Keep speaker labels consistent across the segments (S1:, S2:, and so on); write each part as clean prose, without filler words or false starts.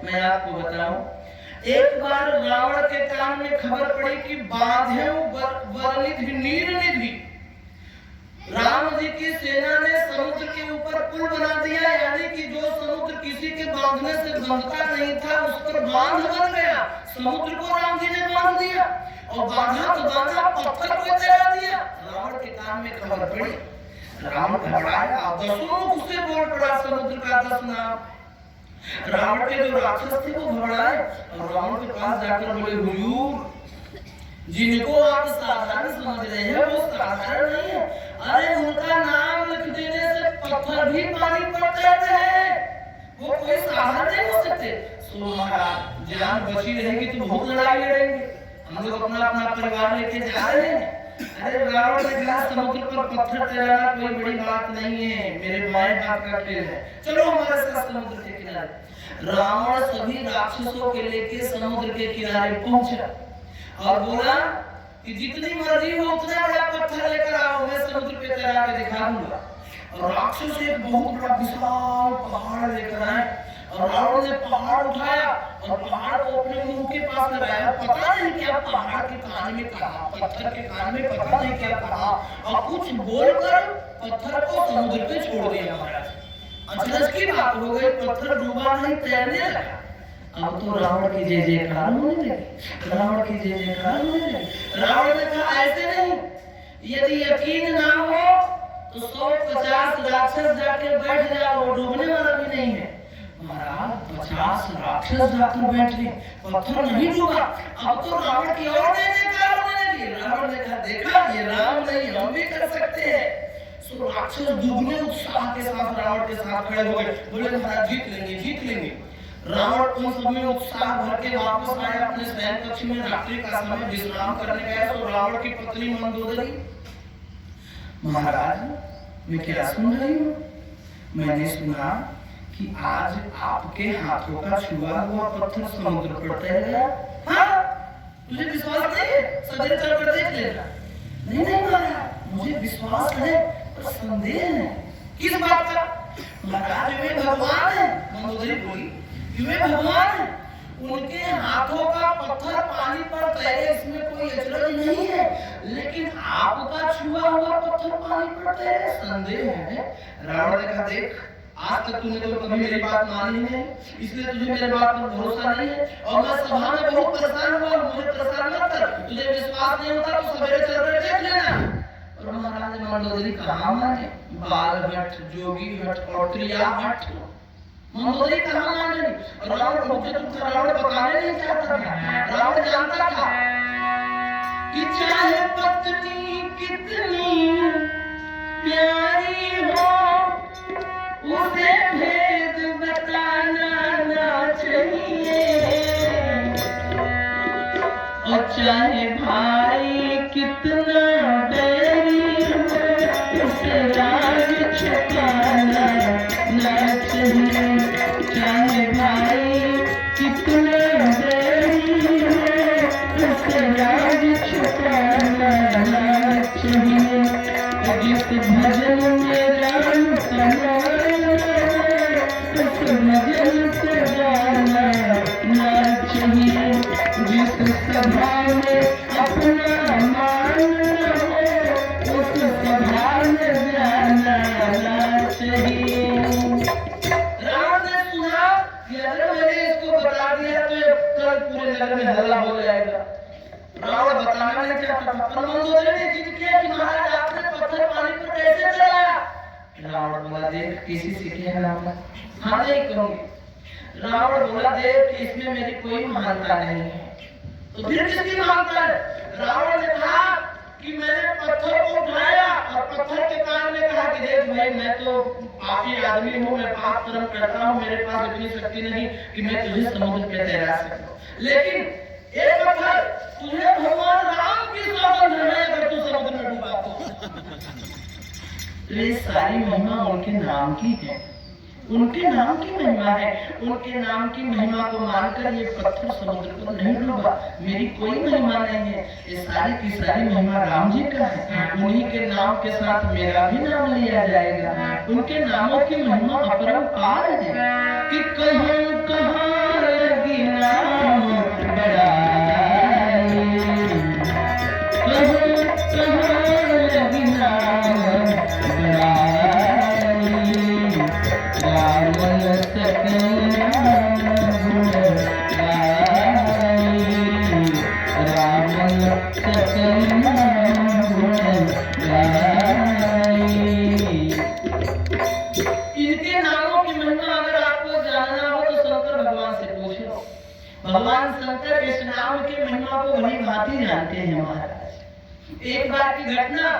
S1: मैं आपको बताऊं, एक बार रावण के कान में खबर पड़ी कि बांधे वरनिधि नीरनिधि राम जी की सेना ने समुद्र के ऊपर पुल बना दिया, यानी कि जो समुद्र किसी के बांधने से बंधता नहीं था उस पर बांध बन गया। समुद्र को राम जी ने बांध दिया और बांधा तो बांधा, पत्थर को जला दिया। रावण के कान में खबर पड़ी, रावण घबराया, दसों मुख से बोल पड़ा समुद्र का 10 नाम। रावण के जो राक्षस थे वो घबराए और रावण के पास जाकर बोले, हुजूर, जिनको आप साधारण समझ रहे हैं वो साधारण नहीं है। अरे उनका नाम लिख देने से पत्थर भी पानी पड़ जाते हैं, वो कोई साधारण नहीं हो सकते। सो महाराज, जान बची रहेगी तो बहुत लड़ाई लड़ेंगे, हम लोग अपना अपना परिवार लेके जा रहे हैं। अरे रावण ने कहा, समुद्र पर पत्थर तैराना कोई बड़ी बात नहीं है, मेरे बाएं हाथ का खेल है, चलो हमारे साथ समुद्र के किनारे। रावण सभी राक्षसों के लेके समुद्र के किनारे पहुंचा और बोला कि जितनी मर्जी हो उतना बड़ा पत्थर लेकर आओ, मैं समुद्र पे तैरा के दिखा दूंगा। और राक्षस एक बहुत बड़ा विशाल पहाड़ लेकर आए और रावण ने पहाड़ उठाया और पहाड़ को अपने मुंह के पास लगाया। पता नहीं क्या पहाड़ के कान में कहा, पत्थर के कान में पता नहीं क्या कहा, और कुछ बोलकर पत्थर को समुद्र पे छोड़ दिया। महाराज, अचरज की बात हो गई, पत्थर डूबा नहीं, तैरने लगा। अब तो रावण की जय जयकार होने लगी, रावण की जय जयकार होने लगी। रावण ने कहा, ऐसे नहीं, यदि यकीन ना हो तो 150 राक्षस जाके बैठ जाओ, डूबने वाला भी नहीं है। महाराज, 50 राक्षस जाकर बैठ गए, पत्थर नहीं डूबा। अब तो रावण की और जय जयकार होने लगी। रावण ने कहा, देखा, ये राम नहीं, हम भी कर सकते हैं। सो राक्षस दुगने उत्साह के साथ रावण के साथ खड़े हो गए, बोले, महाराज जीत लेंगे, जीत लेंगे। रावण उन सब में उत्साह भर के वापस आए अपने शयन कक्ष में। रात्रि का समय विश्राम करने गया तो रावण की पत्नी मंदोदरी, महाराज, मैं क्या सुन रही हूँ? मैंने सुना कि आज आपके हाथों का छुआ हुआ पत्थर समुद्र पर तैर गया। हाँ, तुझे विश्वास नहीं है? सवेरे चलकर देख लेना। नहीं नहीं महाराज, मुझे विश्वास है पर संदेह है। किस बात का? महाराज, वे भगवान है। मंदोदरी बोली, वे भगवान, उनके हाथों का पत्थर पानी पर तैरे, इसमें कोई अचरज नहीं है, लेकिन आपका छुआ हुआ पत्थर पानी पर तैरे, संदेह है। रावण ने कहा, देख, आज तक तूने तो कभी मेरी बात मानी नहीं, इसलिए तुझे मेरे बात पर भरोसा नहीं है, और मैं सभा में बहुत परेशान हुआ, मुझे परेशान मत कर। तुझे विश्वास नहीं होता तो सवेरे चलकर देख लेना। और महाराज मंदोदरी कहाँ माने? बाल भट्ट, जोगी भट्ट और त्रिया भट्ट, मंदोदरी कहाँ मान रही? रावण मुझे तुमसे रावण बताने नहीं चाहता था। रावण जानता था कि चाहे पत्नी कितनी प्यारी हो, उसे भेद बताना ना चाहिए, और चाहे भाई कितना बैरी हो, उसे राज छुपाना ना चाहिए। चाहे भाई कितना बैरी हो, उसे राज छुपाना ना चाहिए। जिस भजन में राम समान हो, उस भजन से जाना ना चाहिए। जिस सभा में अपना मान हो, उस सभा में जाना ना चाहिए। रावण ने सुना कि अगर मैंने इसको बता दिया तो कल पूरे नगर में हल्ला हो जाएगा। रावण बताना नहीं चाहता था, पर मंदोदरी ने जिद किया कि महाराज, आपने पत्थर पानी पर कैसे चलाया? रावण बोला, देख, किसी से कहना मत। हाँ, नहीं कहूंगी। रावण बोला, देख, इसमें मेरी कोई महानता नहीं है। तो फिर किसकी महानता है? रावण ने कहा कि मैंने पत्थर को उठाया और पत्थर के कान में कहा कि देख भाई, मैं तो पापी आदमी हूँ, मैं पाप कर्म करता हूँ, मेरे पास इतनी शक्ति नहीं कि मैं तुझे समुद्र पे तैरा सकूं, लेकिन एक पत्थर तुझे भगवान राम की सौगंध है, अगर तू समुद्र में डूबा तो ये सारी महिमा उनके नाम की है, उनके नाम की महिमा है। उनके नाम की महिमा को मानकर ये पत्थर समुद्र पर नहीं डूबा, मेरी कोई महिमा नहीं है, ये सारी की सारी महिमा राम जी का है। उन्हीं के नाम के साथ मेरा भी नाम लिया जाएगा। उनके नामों की महिमा अपरंपार है कि कहूं कहां भगवान शंकर इस नाम के महिमा को भली भांति जानते हैं महाराज। एक बार की घटना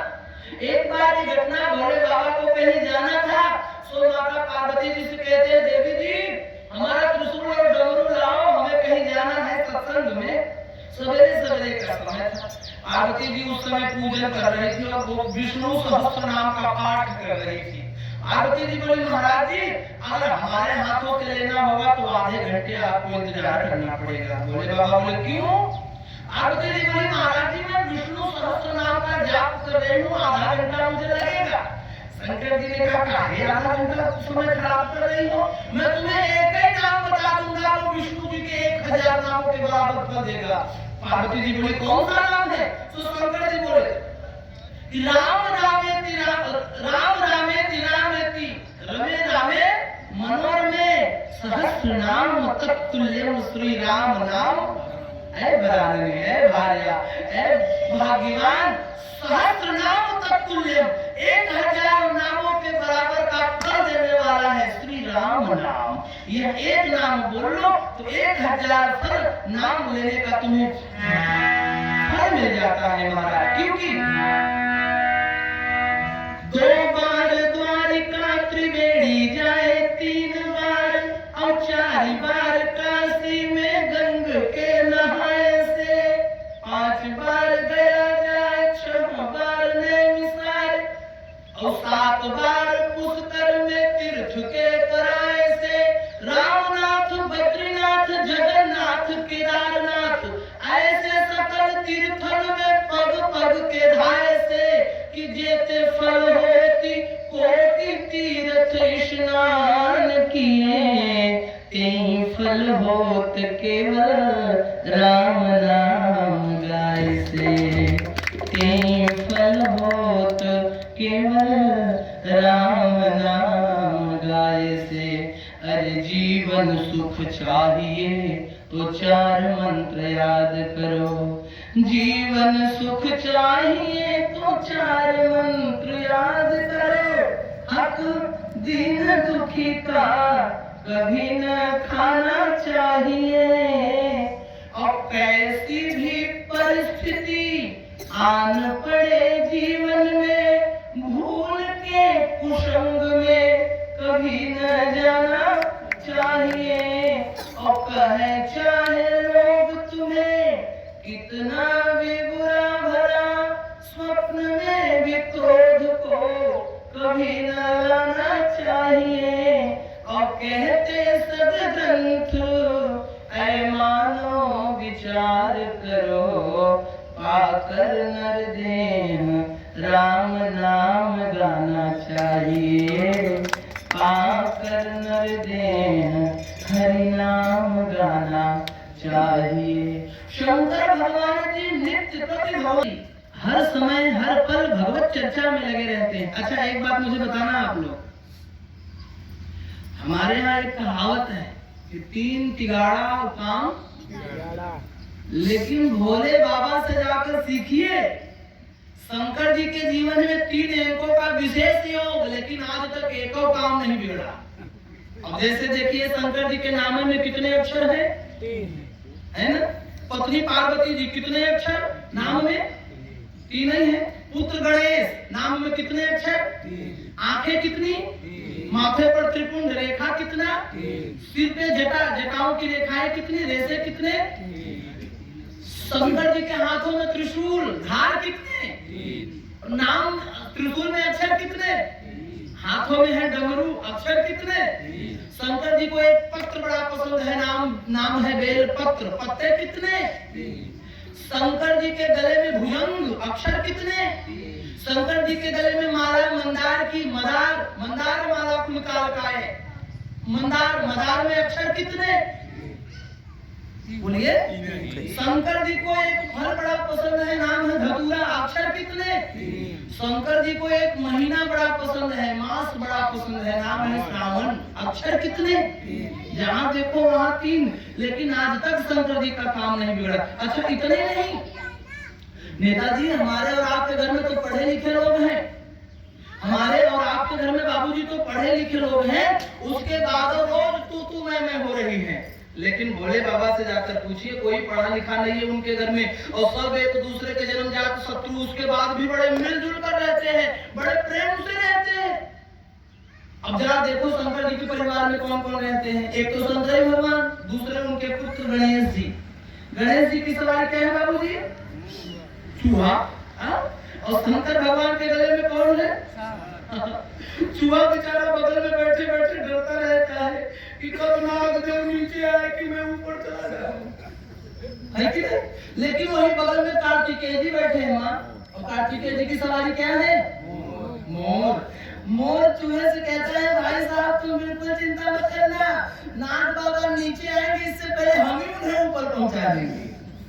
S1: भोले बाबा को कहीं जाना था। सो माता पार्वती जी से कहते हैं, देवी जी हमारा त्रिशूल और डमरू लाओ, हमें कहीं जाना है सत्संग में। सवेरे का समय था। पार्वती जी उस समय पूजन कर रही थी और वो विष्णु सहस्त्र नाम का पाठ कर रही थी। पार्वती जी बोली, महाराज जी अगर हमारे हाथों से लेना होगा तो आधे घंटे आपको इंतजार करना पड़ेगा। बोले बाबा, बोले क्यों? पार्वती जी बोली, महाराज जी मैं विष्णु सहस्त्र नाम का जाप कर रही हूँ, आधा घंटा मुझे लगेगा। शंकर जी ने कहा, आधा घंटा समय खराब कर रही हो, मैं तुम्हें एक ही नाम बता दूंगा, वो विष्णु जी के 1000 नामों के बराबर कर देगा। पार्वती जी बोली, कौन सा नाम है? तो शंकर जी बोले, राम रामेति रमे रामे मनोरमे सहस्र नाम तत्तुल्यम श्री राम नाम। ऐ बराने, ऐ भार्या, ऐ भाग्यवान, सहस्र नाम तत्तुल्यम 1000 नामों के बराबर का फल देने वाला है श्री राम नाम। यह एक नाम बोल लो तो 1000 फल नाम लेने का तुम्हें फल मिल जाता है महाराज। क्योंकि 2 बार द्वारिका त्रिवेणी जाए, 3 बार और 4 बार काशी में गंग के नहाए से, 5 बार गया जाए, 6 बार नैमिषारण्य और 7 बार पुष्कर में तीर्थ के कराए से, रामनाथ बद्रीनाथ जगन्नाथ केदारनाथ ऐसे सकल तीर्थन में पग पग के धाए से, कि जेते फल होती कोटि तीर्थ स्नान किए, तेई फल होत केवल राम नाम गाय से, तेई फल होत केवल राम नाम गाय से। अरे जीवन सुख चाहिए तो 4 मंत्र याद करो, जीवन सुख चाहिए तो 4 मंत्र याद करो। हक दीन दुखी का कभी न खाना चाहिए, और कैसी भी परिस्थिति आन पड़े जीवन में, भूल के कुसंग में कभी न जाना चाहिए। और कहे चाहे लोग तुम्हें कितना भी बुरा भला, स्वप्न में भी क्रोध को कभी न लाना चाहिए। और कहते सदग्रंथ ऐ मानो विचार करो, पाकर नर देह राम नाम गाना चाहिए, पाकर नर देह हरि नाम गाना चाहिए। शंकर भगवान जी नित्य प्रति भगवान हर समय हर पल भगवत चर्चा में लगे रहते हैं। अच्छा एक बात मुझे बताना आप लोग, हमारे यहाँ एक कहावत है कि 3 तिगाड़ा काम, लेकिन भोले बाबा से जाकर सीखिए। शंकर जी के जीवन में 3 अंकों का विशेष योग, लेकिन आज तक एको काम नहीं बिगड़ा। अब जैसे देखिए शंकर जी के नाम में कितने अक्षर हैं? 3 है ना। पत्नी पार्वती जी कितने अक्षर नाम में? 3 ही है। पुत्र गणेश नाम में कितने अक्षर? 3। आंखें कितनी? 3। माथे पर त्रिपुंड, रेखा कितना? 3। सिर पे जटाओं की रेखाएं कितनी? रेशे कितने? 3। शंकर जी के हाथों में त्रिशूल, धार कितने? 3। नाम त्रिशूल में अक्षर कितने? हाथों में है डमरू, अक्षर कितने? शंकर जी को एक पत्र बड़ा पसंद है, नाम है बेल पत्र, पत्ते कितने? शंकर जी के गले में भुजंग, अक्षर कितने? शंकर जी के गले में माला मंदार की, मंदार माला कुल काल का है। मंदार में अक्षर कितने? बोलिए। शंकर जी को एक फल बड़ा पसंद है, नाम है धतूरा। अक्षर कितने? शंकर जी को एक महीना बड़ा पसंद है, मास बड़ा पसंद है, नाम है श्रावण। अक्षर कितने? जहाँ देखो वहाँ 3, लेकिन आज तक शंकर जी का काम नहीं बिगड़ा। अच्छा इतने नहीं, नेताजी हमारे और आपके घर में तो पढ़े लिखे लोग हैं, हमारे और आपके घर में बाबूजी तो पढ़े लिखे लोग हैं, उसके बाद रोज तू मैं हो रही है। लेकिन भोले बाबा से जाकर पूछिए, कोई पढ़ा लिखा नहीं है उनके घर में, और सब एक दूसरे के जन्मजात शत्रु, उसके बाद भी बड़े मिलजुल कर रहते हैं, बड़े प्रेम से रहते हैं। अब जरा देखो शंकर जी के परिवार में कौन कौन रहते हैं। एक तो शंकर भगवान, दूसरे उनके पुत्र गणेश जी। गणेश जी की सवारी क्या है बाबूजी? चूहा। और शंकर भगवान के गले में कौन है? चूहा बेचारा बगल में बैठे बैठे डरता रहता है कि कब नागदेव नीचे आए कि मैं ऊपर चला जाऊं, है कि नहीं? लेकिन वही बगल में कार्तिकेय जी बैठे हैं माँ, और कार्तिकेय जी की सवारी क्या है? मोर। मोर चूहे से कहता है, भाई साहब तुम बिल्कुल चिंता मत करना, नाग बाबा नीचे आएंगे, इससे पहले हम ही उन्हें ऊपर पहुंचा देंगे।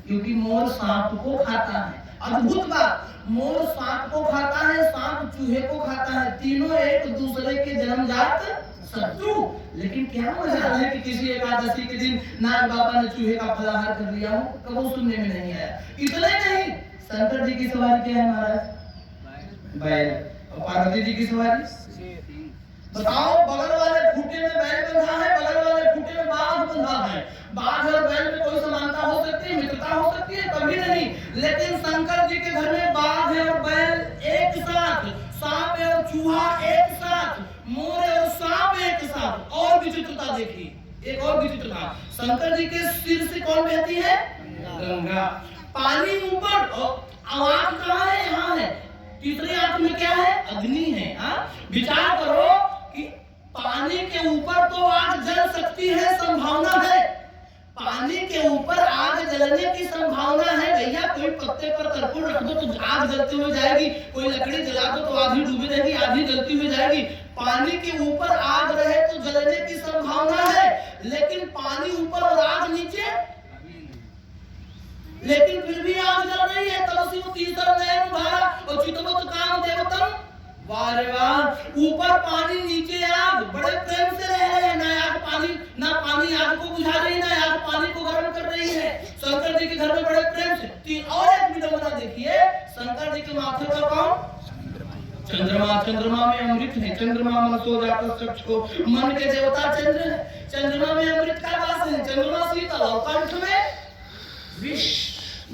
S1: क्योंकि मोर सांप को खाता है। अद्भुत बात, मोर सांप को खाता है, सांप चूहे को खाता है, तीनों एक दूसरे के जन्मजात शत्रु। लेकिन क्या मजा है कि किसी एकादशी के दिन नाग बाबा ने चूहे का फलाहार कर लिया हो, कभी सुनने में नहीं आया। इतने नहीं, शंकर जी की सवारी क्या है महाराज? बैल। और पार्वती जी की सवारी? बताओ, बगल वाले खूंटे में बैल बंधा है, बगल वाले खूंटे में बाघ बंधा है। बाघ और बैल में कोई समानता हो सकती है, मित्रता हो सकती है? कभी नहीं। लेकिन शंकर जी के घर में बाघ है और बैल एक साथ, सांप है और चूहा एक साथ, मोर है और सांप एक साथ। और विचित्रता देखिए, एक और विचित्रता, शंकर जी के सिर से कौन बहती है? गंगा। पानी ऊपर और आवाज कहाँ है? यहाँ है। तीसरी आंख में क्या है? अग्नि है। विचार करो कि पानी के ऊपर तो आग जल सकती है, संभावना है। पानी के ऊपर आग जलने की संभावना है भैया। कोई पत्ते पर कर्पूर रख दो तो आग जलती हुई जाएगी, कोई लकड़ी जला दो तो आधी डूबी रहेगी, आधी जलती हुई जाएगी। पानी के ऊपर आग रहे तो जलने की संभावना है, लेकिन पानी ऊपर और आग नीचे, लेकिन फिर भी आग जल रही है। तलसी तीसर नयन उभारा और चितवत काम देवतम। वाह रे वाह, ऊपर पानी नीचे आग, बड़े प्रेम से रह रहे हैं। ना पानी आग को बुझा रही, ना आग पानी को गर्म कर रही है। शंकर जी के घर में बड़े प्रेम से। और एक विडंबना देखिए, शंकर जी के माथे पर कौन? चंद्रमा। चंद्रमा में अमृत है। चंद्रमा मन सो जाता चक्षु, मन के देवता चंद्र है। चंद्रमा में अमृत का वास है। चंद्रमा शीतल और कंठ में विष।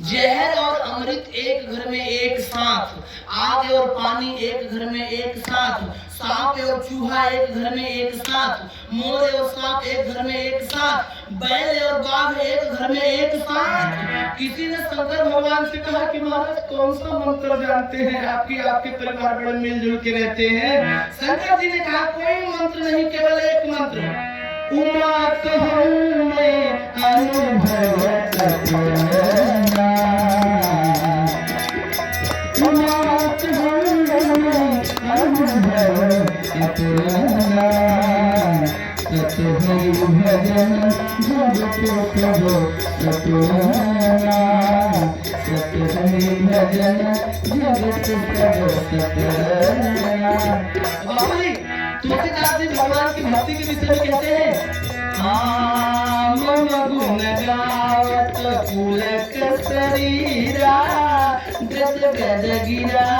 S1: जहर और अमृत एक घर में एक साथ, आग और पानी एक घर में एक साथ, सांप और चूहा एक घर में एक साथ, मोर और सांप एक घर में एक साथ, बैल और बाघ एक घर में एक साथ। किसी ने शंकर भगवान से कहा कि महाराज कौन सा मंत्र जानते हैं? आपके परिवार बड़े मिलजुल के रहते हैं। शंकर जी ने कहा कोई मंत्र नहीं, केवल एक मंत्र, उमा कहूँ मैं अनुभव करूँगा, उमा कहूँ मैं अनुभव करूँगा, सत हरि भजन जगत प्रभु सतुंगा, सत हरि भजन जगत प्रभु सतुंगा। बाबूजी तुलसीदास जी भगवान की भक्ति के विषय में कहते हैं, मम गुण गावत पुलक शरीरा, गज गज गिरा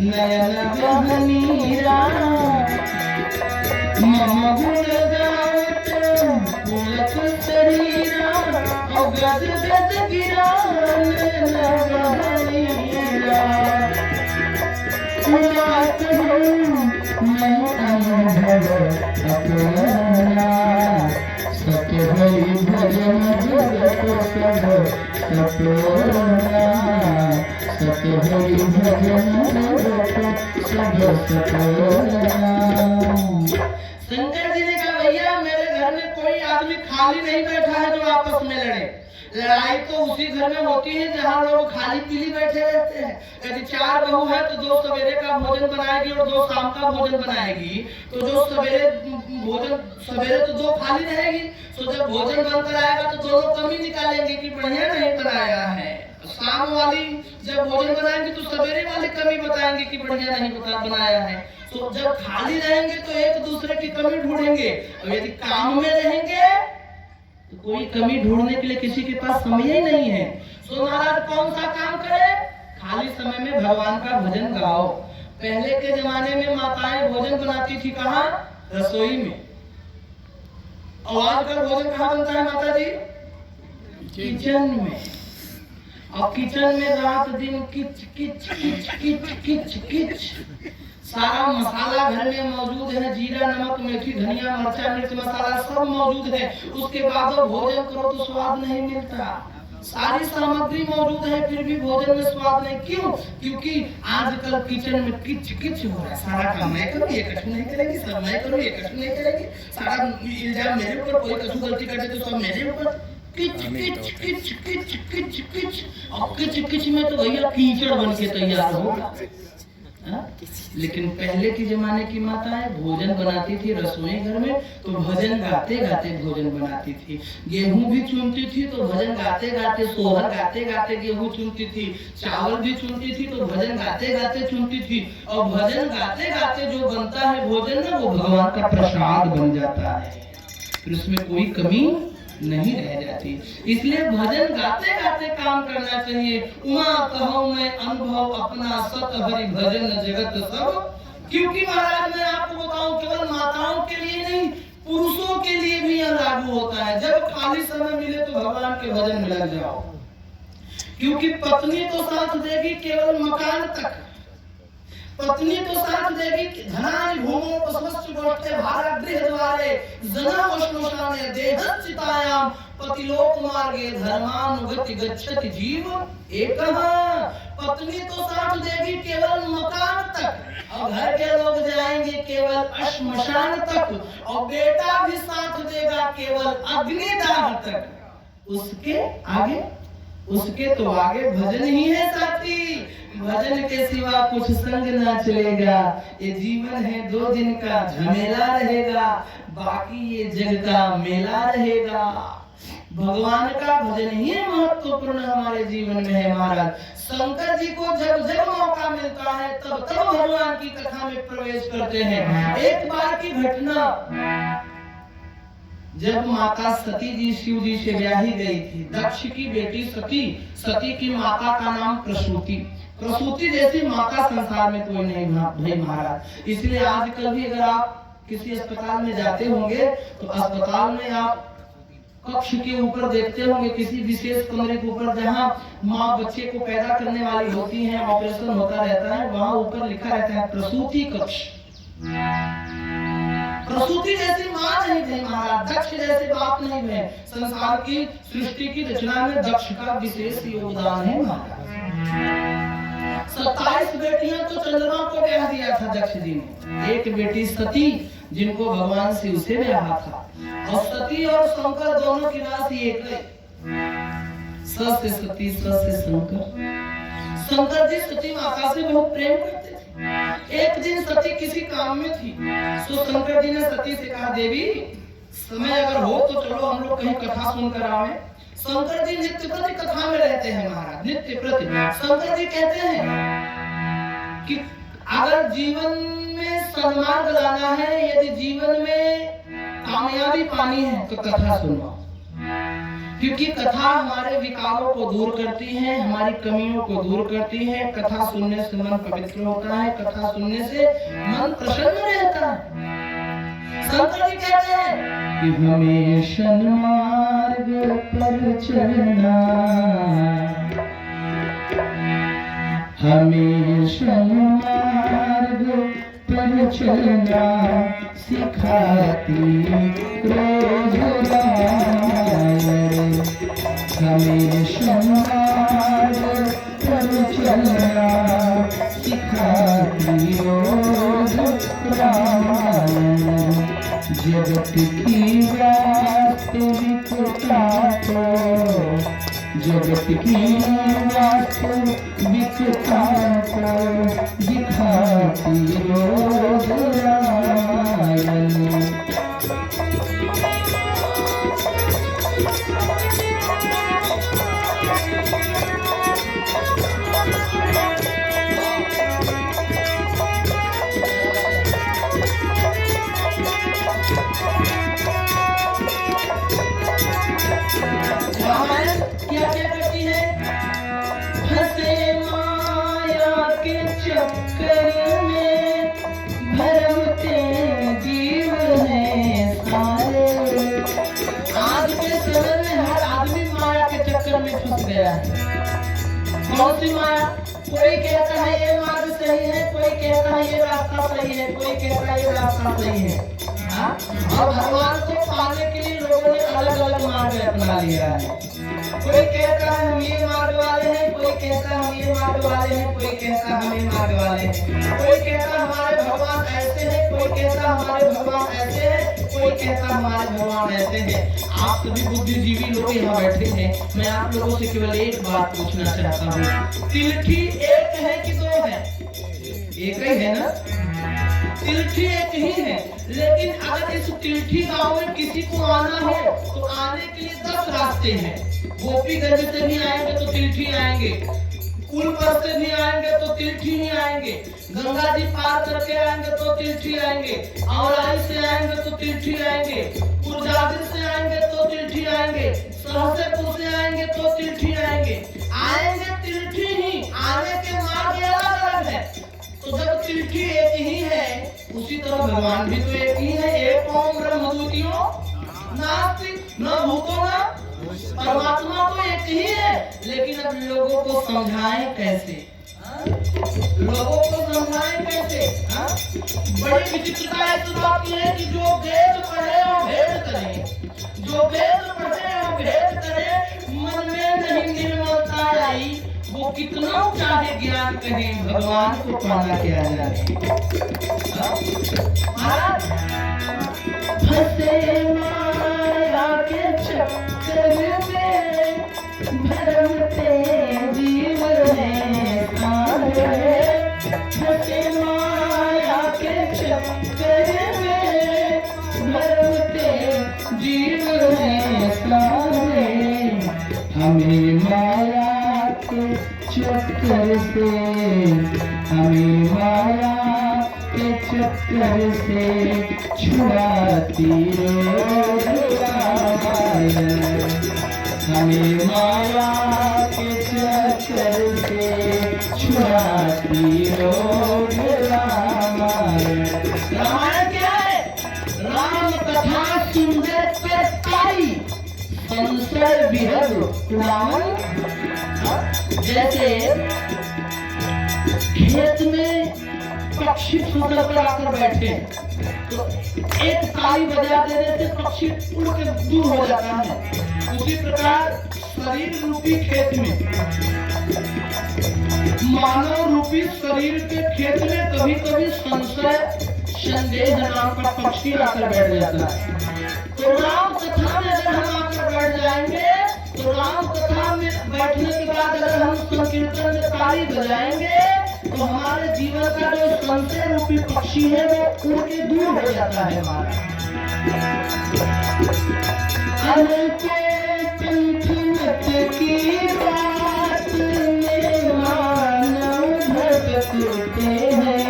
S1: नयन बहनीरा। मम गुण गावत पुलक शरीरा, और गज गज गिरा नयन बहनीरा। मैं अनुभव अपना, सत हरि भजन जगत प्रभु सतुंगा, सत हरि भजन जगत प्रभु सतुंगा। शंकर जी ने कहा भैया मेरे घर में कोई आदमी खाली नहीं बैठा है जो आपस में लड़े, लड़ाई तो उसी घर में होती है जहाँ लोग खाली पीली बैठे रहते हैं। यदि 4 बहू है तो 2 सवेरे का भोजन बनाएगी और 2 शाम का भोजन बनाएगी, तो जो सवेरे तो 2 खाली रहेगी। तो जब भोजन बनकर आएगा तो दोनों कमी निकालेंगे कि बढ़िया नहीं बनाया है। शाम वाली जब भोजन बनाएंगे तो सवेरे वाली कमी बताएंगे कि बढ़िया नहीं बनाया है। तो जब खाली रहेंगे तो एक दूसरे की कमी ढूंढेंगे, और यदि काम में रहेंगे तो कोई कमी ढूंढने के लिए किसी के पास समय ही नहीं है। सो महाराज कौन सा काम करे? खाली समय में भगवान का भजन गाओ। पहले के जमाने में माताएं भोजन बनाती थी कहाँ? रसोई में। और आजकल भोजन कहाँ बनता है माता जी? किचन में। और किचन में रात दिन किच किच किच किच किच किच। सारा मसाला घर में मौजूद है, जीरा नमक मेथी धनिया मिर्चा मिर्च मसाला सब मौजूद है। उसके बाद भोजन करो तो स्वाद नहीं मिलता। सारी सामग्री मौजूद है फिर भी भोजन में स्वाद नहीं। क्यों? क्योंकि आजकल किचन में किच किच हो रहा है। सारा काम मैं करूँ, ये कछु नहीं करेगी, सब मैं करूँ, ये कछु नहीं करेगी। सारा इल्जाम मेरे ऊपर, कोई कछु गलती करते तो सब मेरे ऊपर। किच किच किच किच किच किच। और किच किच में तो भैया कीचड़ बन के तैयार होगा। लेकिन पहले के जमाने की माताएं भोजन बनाती थी रसोई घर में, तो भजन गाते गाते भोजन बनाती थी। गेहूं भी चुनती थी तो भजन गाते गाते, सोहर गाते गाते गेहूं चुनती थी। चावल भी चुनती थी तो भजन गाते गाते चुनती थी। और भजन गाते गाते जो बनता है भोजन में, वो भगवान का प्रसाद बन जाता है, फिर उसमें कोई कमी नहीं रह जाती। इसलिए भजन गाते गाते काम करना चाहिए। उमा कहूं मैं अनुभव अपना सत हरि भजन जगत सब। क्योंकि महाराज मैं आपको बताऊं, केवल माताओं के लिए नहीं, पुरुषों के लिए भी यह लागू होता है। जब खाली समय मिले तो भगवान के भजन में लग जाओ। क्योंकि पत्नी तो साथ देगी केवल मकान तक, पत्नी तो साथ देगी धनानि भूमो पशवश्च गोष्ठे भारा गृह द्वारे जना वश्मशाने देहश्चितायाम पतिलोक मार्गे धर्मानुगति गच्छति जीव एकः। पत्नी तो साथ देगी केवल मकान तक, और घर के लोग जाएंगे केवल श्मशान तक, और बेटा भी साथ देगा केवल अग्निदाह तक। उसके तो आगे भजन ही है साथी। भजन के सिवा कुछ संग ना चलेगा। ये जीवन है 2 दिन का, झमेला रहेगा, बाकी ये जग का मेला रहेगा। भगवान का भजन ही महत्वपूर्ण हमारे जीवन में है महाराज। शंकर जी को जब जब मौका मिलता है तब तब भगवान की कथा में प्रवेश करते हैं। एक बार की घटना, जब माता सती जी शिव जी से ब्याही गई थी, दक्ष की बेटी सती, सती की माता का नाम प्रसूति। प्रसूति जैसी माता संसार में कोई नहीं भाई महाराज। इसलिए आजकल भी अगर आप किसी अस्पताल में जाते होंगे तो अस्पताल में आप कक्ष के ऊपर देखते होंगे, किसी विशेष कमरे के ऊपर जहाँ माँ बच्चे को पैदा करने वाली होती है, ऑपरेशन होता रहता है, वहाँ ऊपर लिखा रहता है प्रसूति कक्ष। प्रसूति जैसी माँ नहीं थी महाराज, दक्ष जैसे बाप नहीं है। संसार की सृष्टि की रचना में दक्ष का विशेष योगदान है महाराज। 27 बेटियां तो चंद्रमा को ब्याह दिया था दक्ष जी ने। एक बेटी सती जिनको भगवान शिव से ब्याह था, और सती और शंकर दोनों की राशि एक है। स से सती, स से शंकर। शंकर जी सती माता से बहुत प्रेम करते थे। एक दिन सती किसी काम में थी, तो शंकर जी ने सती से कहा, देवी समय अगर हो तो चलो हम लोग कहीं कथा सुनकर आवे। शंकर जी नित्य प्रति कथा में रहते हैं महाराज, नित्य प्रति। शंकर जी कहते हैं कि अगर जीवन में सन्मार्ग लाना है, यदि जीवन में कामयाबी पानी है तो कथा सुनो। क्योंकि कथा हमारे विकारों को दूर करती है, हमारी कमियों को दूर करती है। कथा सुनने से मन पवित्र होता है, कथा सुनने से मन प्रसन्न रहता है। शंकर जी कहते हैं कि हमें सन्मार्ग पर चलना, हमें सन्मार्ग पर चलना सिखाती रोज हमें सन्मार्ग पर चलना सिखाती रोज जगत की वास्तविकता को
S2: जगत की वास्तविकता को दिखाती रोज रामायण।
S1: क्या क्या करती है? फंसे माया के चक्कर में भरमते जीव हैं सारे। आज के समय में हर आदमी माया के चक्कर में फंस गया है। कौन सी माया? कोई कहता है ये मार्ग सही है, कोई कहता है ये रास्ता सही है, कोई कहता है ये रास्ता सही है। और भगवान को पाने के लिए लोगों ने अलग अलग मार्ग अपना लिया है। कोई कहता है हम ये मार्ग वाले हैं, कोई कहता है हम ये मार्ग वाले हैं, कोई कहता है हम ये मार्ग वाले हैं। कोई कहता हमारे भगवान ऐसे हैं, कोई कहता हमारे भगवान ऐसे हैं, कोई कहता हमारे भगवान ऐसे हैं। आप सभी बुद्धिजीवी लोग यहाँ बैठे हैं, मैं आप लोगों से केवल एक बात पूछना चाहता हूँ, तिलठी एक है कि दो है? एक ही है ना? तिलठी एक ही है, लेकिन अगर इस तिलठी गांव में किसी को आना हो तो आने के लिए 10 रास्ते हैं। गोपीगंज से भी आएंगे तो तिलठी आएंगे, पुल पर से भी आएंगे तो तिलठी ही आएंगे, गंगा जी पार करके आएंगे तो तिलठी आएंगे, औलाई से आएंगे तो तिलठी आएंगे, पुरजादिर से आएंगे तो तिलठी आएंगे, सहसेपुर से आएंगे तो तिलठी आएंगे। आएंगे तिलठी ही, आने के मार्ग अलग अलग है। तो जब तिलठी एक ही है, उसी तरह भगवान भी तो एक ही है। एक ओम ब्रह्म द्वितीयो नास्ति न भूतो न, परमात्मा तो एक ही है, लेकिन अब लोगों को समझाएं कैसे? लोगों को समझाएं कैसे? बड़ी विचित्रता इस बात की है कि जो वेद पढ़े और भेद करे, जो वेद पढ़े और भेद करे, मन में नहीं निर्मलता आई, वो कितना चाहे ज्ञान कहे, भगवान को पाना क्या जाने। फंसे माया के चक्कर में भरमते जीव हैं सारे। फंसे माया के चक्कर में भरमते जीव हैं सारे। हमें माया के चक्कर से, हमें माया के चक्कर से छुड़ाती रोज रामायण। हमें माया के चक्कर से छुड़ाती रोज रामायण। रामायण क्या है? राम कथा सुनने पे पाई संशय विहद रावण। जैसे खेत में पक्षी फसल पर आकर बैठे तो एक ताली बजा देने से पक्षी उड़ के दूर हो जाता है। उसी प्रकार शरीर रूपी खेत में, मानव रूपी शरीर के खेत में कभी कभी संशय संदेह नाम का पक्षी आकर बैठ जाता है। तो राम कथा में अगर हम आकर बैठ जाएंगे, तो राम कथा में बैठने के बाद अगर हम संकीर्तन में ताली बजाएंगे, तो हमारे जीवन का जो संशय रूपी पक्षी है वो उड़ के दूर हो जाता है हमारा। की बात में मानव भटकते हैं,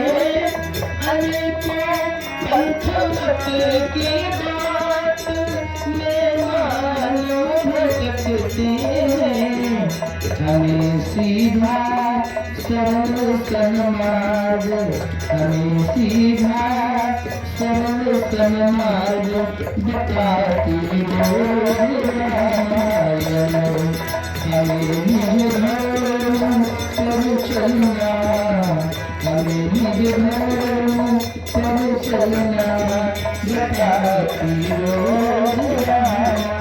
S1: की बात में मानव भटकते हैं। हमें सीधा सरल सन्मार्ग, हमें सीधा सरल सन्मार्ग बताती रोज रामायण। हमें निज धर्म पर चलना, हमें निज धर्म पर चलना बताती रोज रामायण।